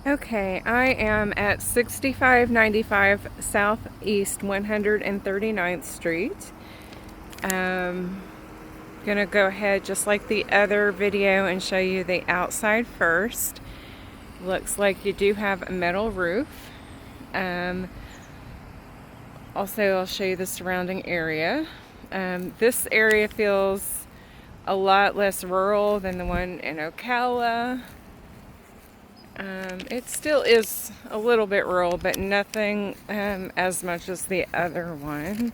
Okay, I am at 6595 Southeast 139th Street. Gonna go ahead just like the other video and show you the outside first. Looks like you do have a metal roof. Also, I'll show you the surrounding area. This area feels a lot less rural than the one in Ocala. It still is a little bit rural, but nothing as much as the other one.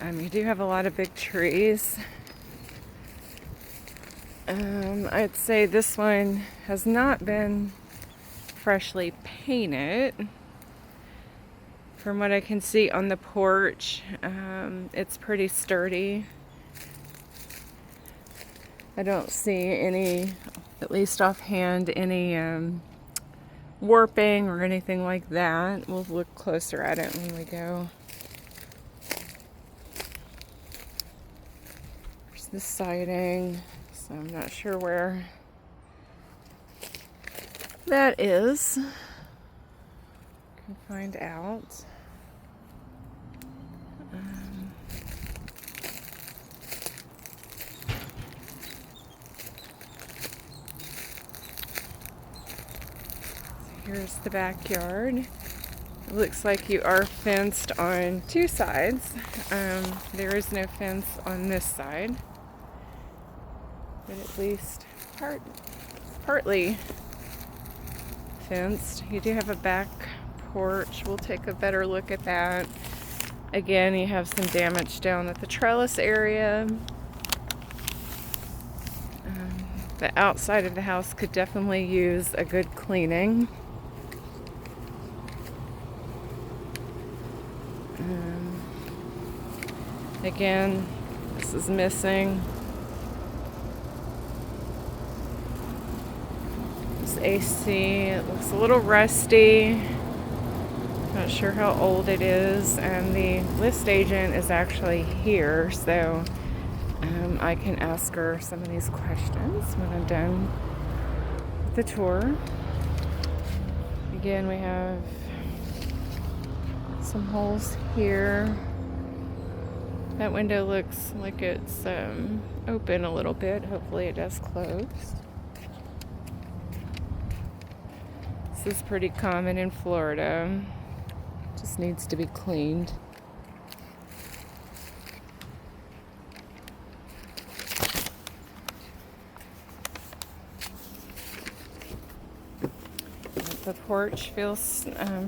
You do have a lot of big trees. I'd say this one has not been freshly painted. From what I can see on the porch, it's pretty sturdy. I don't see any, at least offhand, any warping or anything like that. We'll look closer at it when we go. There's the siding, so I'm not sure where that is. Can find out. Here's the backyard. It looks like you are fenced on two sides. There is no fence on this side, but at least partly fenced. You do have a back porch. We'll take a better look at that. Again, you have some damage down at the trellis area. The outside of the house could definitely use a good cleaning. Again, this is missing. This AC, it looks a little rusty. Not sure how old it is, and the list agent is actually here, so I can ask her some of these questions when I'm done with the tour. Again, we have some holes here. That window looks like it's open a little bit. Hopefully it does close. This is pretty common in Florida. Just needs to be cleaned. The porch feels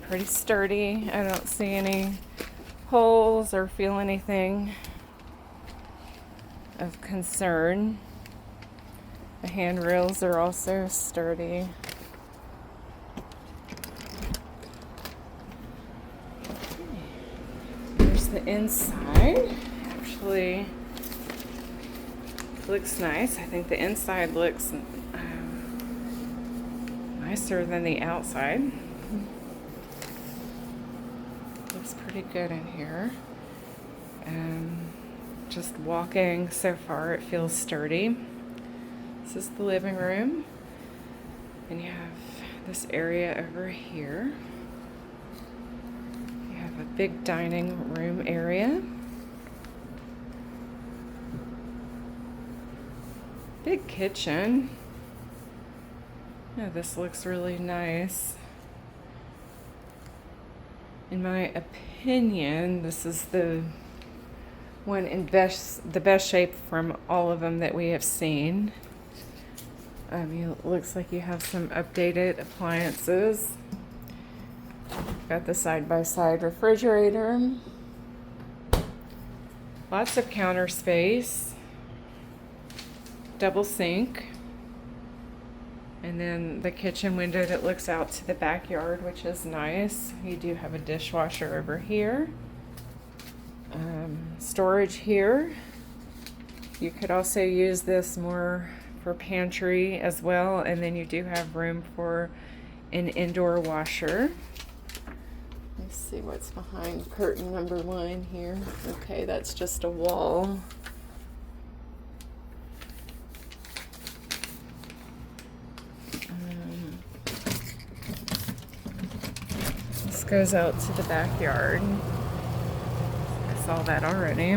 pretty sturdy. I don't see any holes or feel anything of concern. The handrails are also sturdy. There's the inside. Actually looks nice. I think the inside looks nicer than the outside. Looks pretty good in here. Just walking so far, it feels sturdy. This is the living room, and you have this area over here. You have a big dining room area. Big kitchen. Oh, this looks really nice. In my opinion, this is the one in the best shape from all of them that we have seen. It looks like you have some updated appliances. Got the side-by-side refrigerator. Lots of counter space. Double sink. And then the kitchen window that looks out to the backyard, which is nice. You do have a dishwasher over here. Storage here. You could also use this more for pantry as well, and then you do have room for an indoor washer. Let's see what's behind curtain number 1 here. Okay, that's just a wall. This goes out to the backyard. I saw that already.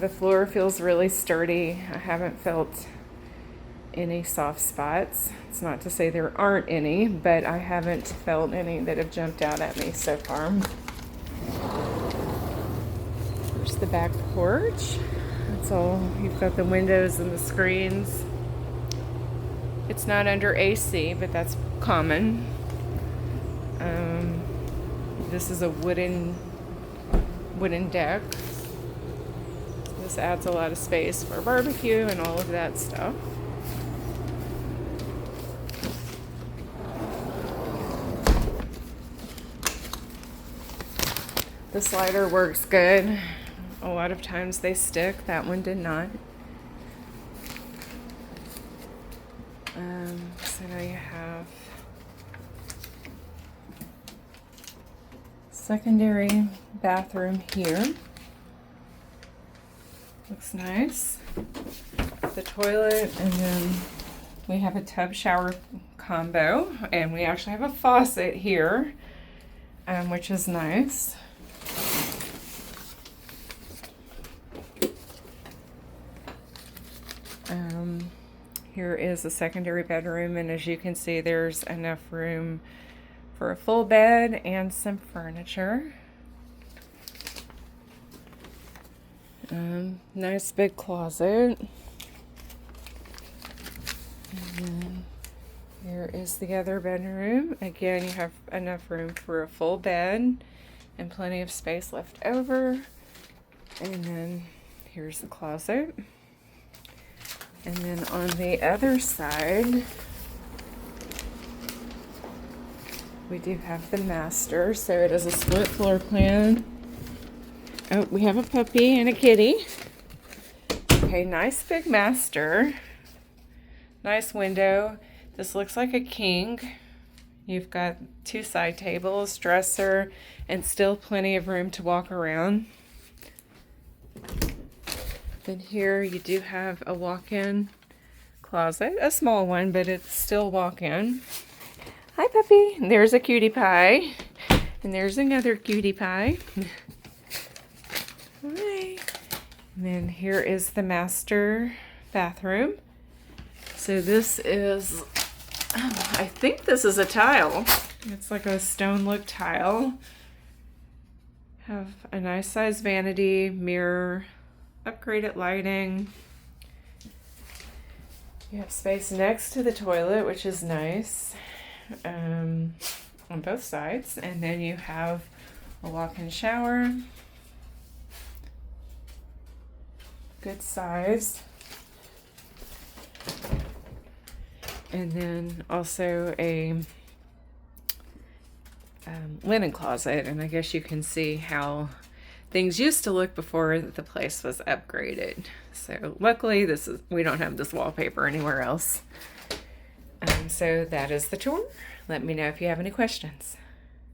The floor feels really sturdy. I haven't felt any soft spots. It's not to say there aren't any, but I haven't felt any that have jumped out at me so far. There's the back porch. That's all. You've got the windows and the screens. It's not under AC, but that's common. This is a wooden deck. This adds a lot of space for barbecue and all of that stuff. The slider works good. A lot of times they stick. That one did not. So now you have secondary bathroom here. Looks nice. The toilet, and then we have a tub shower combo, and we actually have a faucet here, which is nice. Here is a secondary bedroom, and as you can see, there's enough room for a full bed and some furniture. Nice big closet. And then here is the other bedroom. Again, you have enough room for a full bed and plenty of space left over. And then here's the closet. And then on the other side, we do have the master. So it is a split floor plan. Oh, we have a puppy and a kitty. Okay, nice big master. Nice window. This looks like a king. You've got 2 side tables, dresser, and still plenty of room to walk around. Then here you do have a walk-in closet, a small one, but it's still walk-in. Hi, puppy. There's a cutie pie, and there's another cutie pie. Hi. And then here is the master bathroom. So this is, I think this is a tile. It's like a stone look tile. Have a nice size vanity, mirror, upgraded lighting. You have space next to the toilet, which is nice, on both sides. And then you have a walk-in shower. Good size. And then also a linen closet. And I guess you can see how things used to look before the place was upgraded. So luckily we don't have this wallpaper anywhere else. So that is the tour. Let me know if you have any questions.